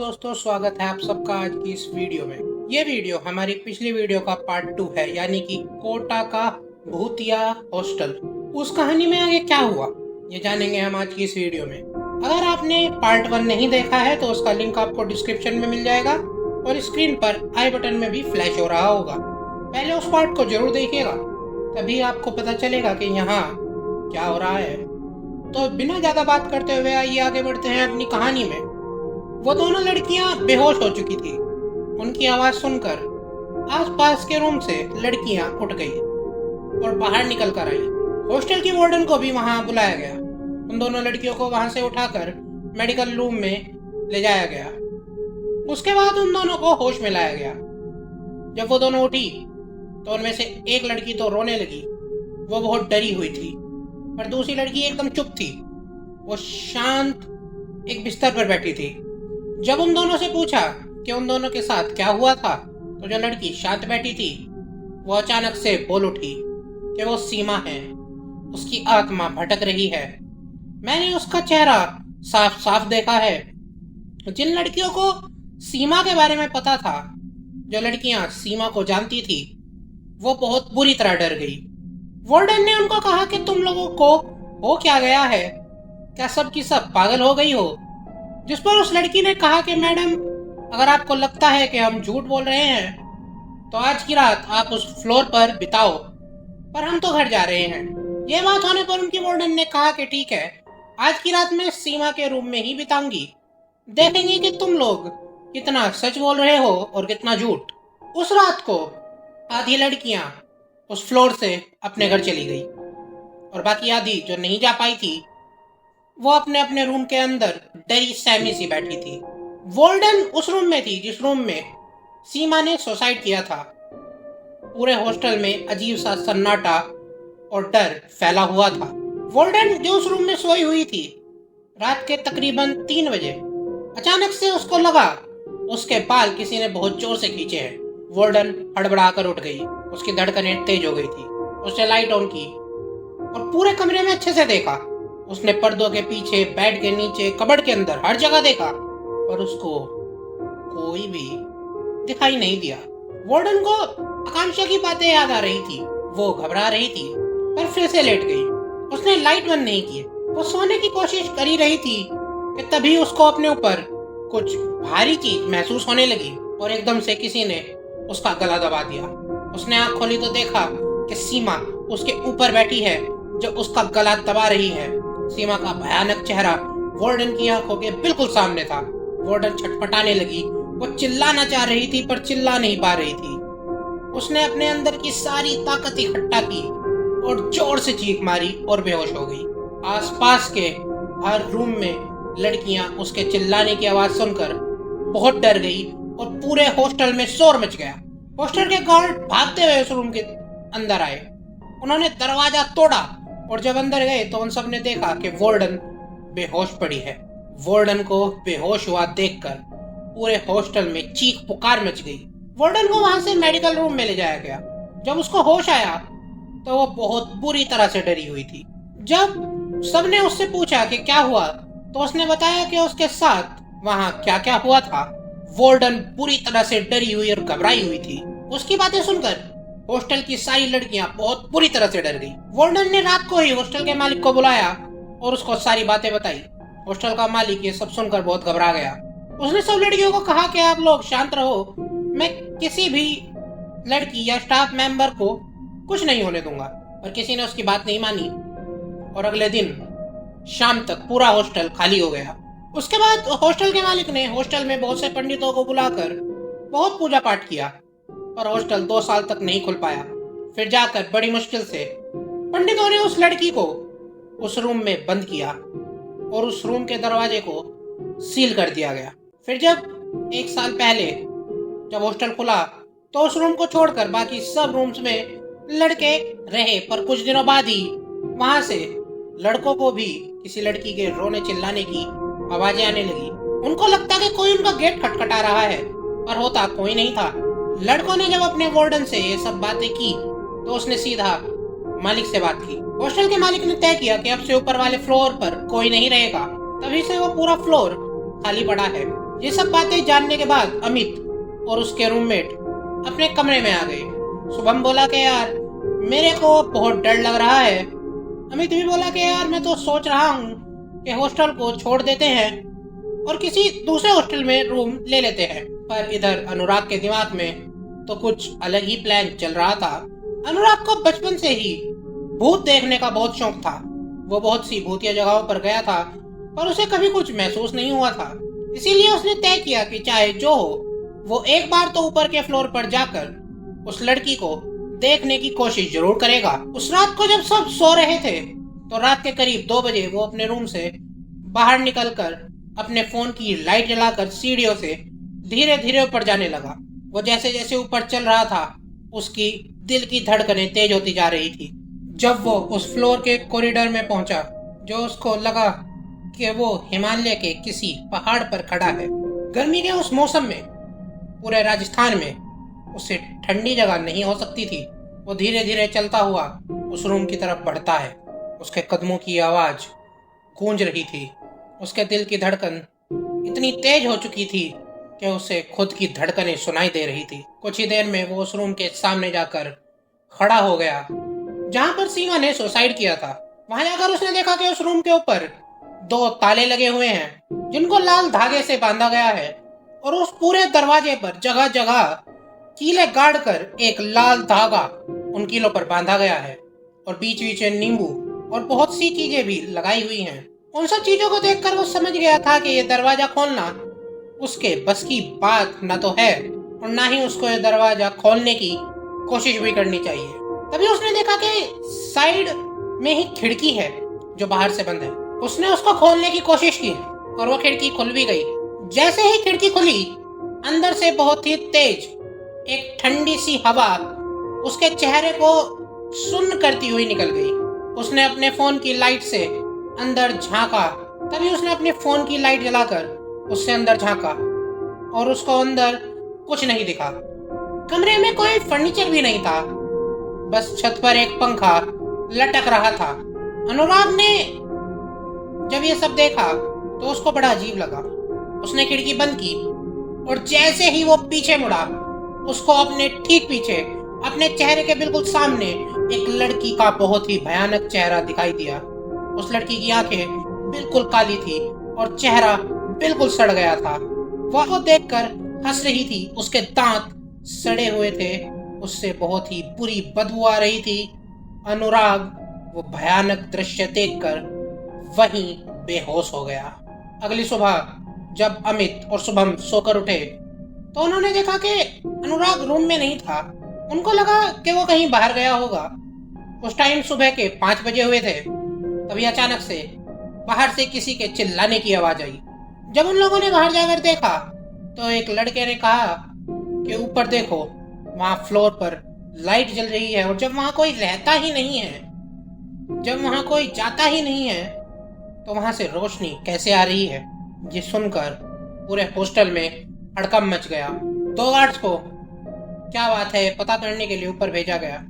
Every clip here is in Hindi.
दोस्तों, स्वागत है आप सबका आज की इस वीडियो में। ये वीडियो हमारी पिछली वीडियो का पार्ट 2 है, यानी कि कोटा का भूतिया हॉस्टल। उस कहानी में आगे क्या हुआ ये जानेंगे हम आज की इस वीडियो में। अगर आपने पार्ट 1 नहीं देखा है तो उसका लिंक आपको डिस्क्रिप्शन में मिल जाएगा और स्क्रीन पर आई बटन में भी फ्लैश हो रहा होगा। पहले उस पार्ट को जरूर देखिएगा, तभी आपको पता चलेगा कि यहाँ क्या हो रहा है। तो बिना ज्यादा बात करते हुए आइए आगे बढ़ते हैं अपनी कहानी में। वो दोनों लड़कियां बेहोश हो चुकी थी। उनकी आवाज सुनकर आसपास के रूम से लड़कियां उठ गई और बाहर निकल कर आई। हॉस्टल की वार्डन को भी वहां बुलाया गया। उन दोनों लड़कियों को वहां से उठाकर मेडिकल रूम में ले जाया गया। उसके बाद उन दोनों को होश में लाया गया। जब वो दोनों उठी तो उनमें से एक लड़की तो रोने लगी, वो बहुत डरी हुई थी, पर दूसरी लड़की एकदम चुप थी। वो शांत एक बिस्तर पर बैठी थी। जब उन दोनों से पूछा कि उन दोनों के साथ क्या हुआ था, तो जो लड़की शांत बैठी थी वो अचानक से बोल उठी कि वो सीमा है, उसकी आत्मा भटक रही है। मैंने उसका चेहरा साफ साफ देखा है। जिन लड़कियों को सीमा के बारे में पता था, जो लड़कियां सीमा को जानती थी, वो बहुत बुरी तरह डर गई। वार्डन ने उनको कहा कि तुम लोगों को हो क्या गया है, क्या सब की सब पागल हो गई हो? जिस पर उस लड़की ने कहा कि मैडम, अगर आपको लगता है कि हम झूठ बोल रहे हैं तो आज की रात आप उस फ्लोर पर बिताओ, पर हम तो घर जा रहे हैं। ये बात होने पर उनकी वार्डन ने कहा कि ठीक है, आज की रात मैं सीमा के रूम में ही बिताऊंगी, देखेंगे कि तुम लोग कितना सच बोल रहे हो और कितना झूठ। उस रात को आधी लड़कियां उस फ्लोर से अपने घर चली गई और बाकी आधी जो नहीं जा पाई थी वो अपने अपने रूम के अंदर डरी सहमी सी बैठी थी। वार्डन उस रूम में थी जिस रूम में सीमा ने सुसाइड किया था। पूरे हॉस्टल में अजीब सा सन्नाटा और डर फैला हुआ था। वार्डन जो उस रूम में सोई हुई थी, रात के तकरीबन 3 बजे अचानक से उसको लगा उसके बाल किसी ने बहुत जोर से खींचे हैं। वार्डन हड़बड़ाकर उठ गई, उसकी धड़कनें तेज हो गई थी। उसने लाइट ऑन की और पूरे कमरे में अच्छे से देखा। उसने पर्दों के पीछे, बेड के नीचे, कबर्ड के अंदर हर जगह देखा, पर उसको कोई भी दिखाई नहीं दिया। वार्डन को आकांक्षा की बातें याद आ रही थी। वो घबरा रही थी, पर फिर से लेट गई। उसने लाइट बंद नहीं की। वो सोने की कोशिश कर ही रही थी कि तभी उसको अपने ऊपर कुछ भारी चीज महसूस होने लगी और एकदम से किसी ने उसका गला दबा दिया। उसने आंख खोली तो देखा कि सीमा उसके ऊपर बैठी है, जो उसका गला दबा रही है। सीमा का भयानक चेहरा वार्डन की आंखों के बिल्कुल सामने था। वार्डन छटपटाने लगी। वो चिल्लाना चाह रही थी पर चिल्ला नहीं पा रही थी। उसने अपने अंदर की सारी ताकत इकट्ठा की और जोर से चीख मारी और बेहोश हो गई। आसपास के हर रूम में लड़कियां उसके चिल्लाने की आवाज सुनकर बहुत डर गई और पूरे हॉस्टल में शोर मच गया। हॉस्टल के गार्ड भागते हुए उस रूम के अंदर आए। उन्होंने दरवाजा तोड़ा और जब अंदर गए तो उन सब ने देखा कि वार्डन बेहोश पड़ी है। वार्डन को बेहोश हुआ देखकर पूरे हॉस्टल में चीख पुकार मच गई। वार्डन को वहां से मेडिकल रूम में ले जाया गया। जब उसको होश आया तो वो बहुत बुरी तरह से डरी हुई थी। जब सबने उससे पूछा कि क्या हुआ, तो उसने बताया कि उसके साथ वहां क्या क्या हुआ था। वार्डन बुरी तरह से डरी हुई और घबराई हुई थी। उसकी बातें सुनकर हॉस्टल की सारी लड़कियां बहुत बुरी तरह से डर गई। वार्डन ने रात को ही हॉस्टल के मालिक को बुलाया और उसको सारी बातें बताई। हॉस्टल का मालिक ये सब सुनकर बहुत घबरा गया। उसने सब लड़कियों को कहा कि आप लोग शांत रहो, मैं किसी भी लड़की या स्टाफ मेंबर को कुछ नहीं होने दूंगा। पर किसी ने उसकी बात नहीं मानी और अगले दिन शाम तक पूरा हॉस्टल खाली हो गया। उसके बाद हॉस्टल के मालिक ने हॉस्टल में बहुत से पंडितों को बुलाकर बहुत पूजा पाठ किया, पर हॉस्टल 2 साल तक नहीं खुल पाया। फिर जाकर बड़ी मुश्किल से पंडितों ने उस लड़की को उस रूम में बंद किया और उस रूम के दरवाजे को सील कर दिया गया। फिर जब 1 साल पहले जब हॉस्टल खुला तो उस रूम को छोड़कर बाकी सब रूम्स में लड़के रहे, पर कुछ दिनों बाद ही वहां से लड़कों को भी किसी लड़की के रोने चिल्लाने की आवाजें आने लगी। उनको लगता कि कोई उनका गेट खटखटा रहा है, पर होता कोई नहीं था। लड़कों ने जब अपने वार्डन से ये सब बातें की तो उसने सीधा मालिक से बात की। हॉस्टल के मालिक ने तय किया कि अब से ऊपर वाले फ्लोर पर कोई नहीं रहेगा। तभी से वो पूरा फ्लोर खाली पड़ा है। ये सब बातें जानने के बाद अमित और उसके रूममेट अपने कमरे में आ गए। शुभम बोला कि यार मेरे को बहुत डर लग रहा है। अमित भी बोला कि यार मैं तो सोच रहा हूँ कि हॉस्टल को छोड़ देते हैं और किसी दूसरे हॉस्टल में रूम ले लेते हैं। पर इधर अनुराग के दिमाग में तो कुछ अलग ही प्लान चल रहा था। अनुराग को बचपन से ही भूत देखने का बहुत शौक था। वो बहुत सी भूतिया जगहों पर गया था पर उसे कभी कुछ महसूस नहीं हुआ था। इसीलिए उसने तय किया कि चाहे जो हो वो एक बार तो ऊपर के फ्लोर पर जाकर उस लड़की को देखने की कोशिश जरूर करेगा। उस रात को जब सब सो रहे थे तो रात के करीब 2 बजे वो अपने रूम से बाहर निकलकर अपने फोन की लाइट जलाकर सीढ़ियों से धीरे धीरे ऊपर जाने लगा। वो जैसे जैसे ऊपर चल रहा था उसकी दिल की धड़कनें तेज होती जा रही थी। जब वो उस फ्लोर के कॉरिडोर में पहुंचा जो उसको लगा कि वो हिमालय के किसी पहाड़ पर खड़ा है। गर्मी के उस मौसम में पूरे राजस्थान में उससे ठंडी जगह नहीं हो सकती थी। वो धीरे धीरे चलता हुआ उस रूम की तरफ बढ़ता है। उसके कदमों की आवाज गूंज रही थी। उसके दिल की धड़कन इतनी तेज हो चुकी थी कि उसे खुद की धड़कनें सुनाई दे रही थी। कुछ ही देर में वो उस रूम के सामने जाकर खड़ा हो गया जहां पर सीमा ने सुसाइड किया था। वहां जाकर उसने देखा कि उस रूम के ऊपर 2 ताले लगे हुए हैं जिनको लाल धागे से बांधा गया है और उस पूरे दरवाजे पर जगह जगह कीले गाड़ कर एक लाल धागा उन कीलों पर बांधा गया है और बीच बीच में नींबू और बहुत सी चीजें भी लगाई हुई हैं। उन सब चीजों को देखकर वो समझ गया था कि ये दरवाजा खोलना उसके बस की बात न तो है और ना ही उसको ये दरवाजा खोलने की कोशिश भी करनी चाहिए। तभी उसने देखा कि साइड में ही खिड़की है जो बाहर से बंद है। उसने उसको खोलने की कोशिश की और वो खिड़की खुल भी गई। जैसे ही खिड़की खुली अंदर से बहुत ही तेज एक ठंडी सी हवा उसके चेहरे को सुन्न करती हुई निकल गई। उसने अपने फोन की लाइट से अंदर झांका। तभी उसने अपने फोन की लाइट जलाकर उससे अंदर झांका और उसको अंदर कुछ नहीं दिखा। कमरे में कोई फर्नीचर भी नहीं था, बस छत पर एक पंखा लटक रहा था। अनुराग ने जब ये सब देखा तो उसको बड़ा अजीब लगा। उसने खिड़की बंद की और जैसे ही वो पीछे मुड़ा उसको अपने ठीक पीछे अपने चेहरे के बिल्कुल सामने एक लड़की का बहुत ही भयानक चेहरा दिखाई दिया। उस लड़की की आंखें बिल्कुल काली थी और चेहरा बिल्कुल सड़ गया था। वह देखकर हंस रही थी। उसके दांत सड़े हुए थे। उससे बहुत ही बुरी बदबू आ रही थी। अनुराग वो भयानक दृश्य देखकर वहीं बेहोश हो गया। अगली सुबह जब अमित और शुभम सोकर उठे तो उन्होंने देखा कि अनुराग रूम में नहीं था। उनको लगा कि वो कहीं बाहर गया होगा। उस टाइम सुबह के 5 बजे हुए थे। तभी अचानक से बाहर से किसी के चिल्लाने की आवाज आई। जब उन लोगों ने बाहर जाकर देखा तो एक लड़के ने कहा कि ऊपर देखो, वहां फ्लोर पर लाइट जल रही है और जब वहां कोई रहता ही नहीं है, जब वहां कोई जाता ही नहीं है तो वहां से रोशनी कैसे आ रही है। ये सुनकर पूरे हॉस्टल में हड़कंप मच गया। 2 गार्ड्स को क्या बात है पता करने के लिए ऊपर भेजा गया।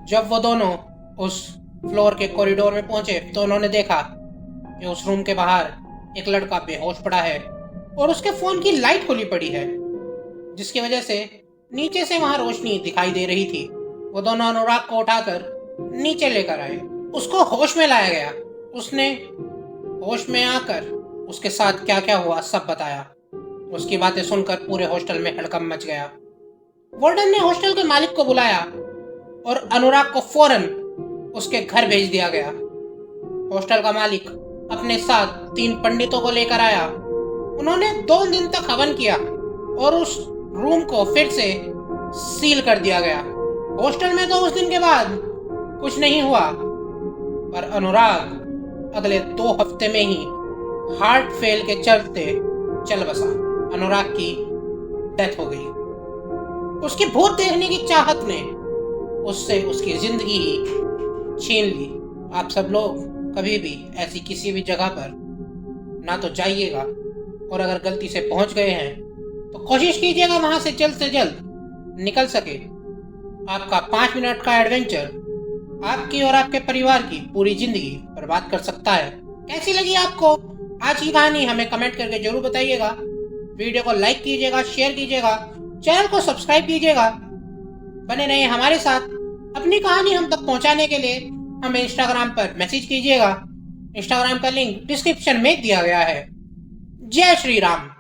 जब वो दोनों उस फ्लोर के कॉरिडोर में पहुंचे तो उन्होंने देखा कि उस रूम के बाहर एक लड़का बेहोश पड़ा है और उसके फोन की लाइट खुली पड़ी है, जिसकी वजह से नीचे से वहां रोशनी दिखाई दे रही थी। वो दोनों अनुराग को उठाकर नीचे लेकर आए। उसको होश में लाया गया। उसने होश में आकर उसके साथ क्या क्या हुआ सब बताया। उसकी बातें सुनकर पूरे हॉस्टल में हड़कंप मच गया। वार्डन ने हॉस्टल के मालिक को बुलाया और अनुराग को फौरन उसके घर भेज दिया गया। हॉस्टल का मालिक अपने साथ 3 पंडितों को लेकर आया। उन्होंने 2 दिन तक हवन किया और उस रूम को फिर से सील कर दिया गया। हॉस्टल में तो उस दिन के बाद कुछ नहीं हुआ, पर अनुराग अगले 2 हफ्ते में ही हार्ट फेल के चलते चल बसा। अनुराग की डेथ हो गई। उसकी भूत देखने की चाहत ने उससे उसकी जिंदगी ही छीन ली। आप सब लोग कभी भी ऐसी किसी भी जगह पर ना तो जाइएगा और अगर गलती से पहुंच गए हैं तो कोशिश कीजिएगा वहां से जल्द निकल सके। आपका 5 मिनट का एडवेंचर आपकी और आपके परिवार की पूरी जिंदगी बर्बाद कर सकता है। कैसी लगी आपको आज की कहानी हमें कमेंट करके जरूर बताइएगा। वीडियो को लाइक कीजिएगा, शेयर कीजिएगा, चैनल को सब्सक्राइब कीजिएगा। बने रहिए हमारे साथ। अपनी कहानी हम तक पहुंचाने के लिए हमें इंस्टाग्राम पर मैसेज कीजिएगा। इंस्टाग्राम का लिंक डिस्क्रिप्शन में दिया गया है। जय श्री राम।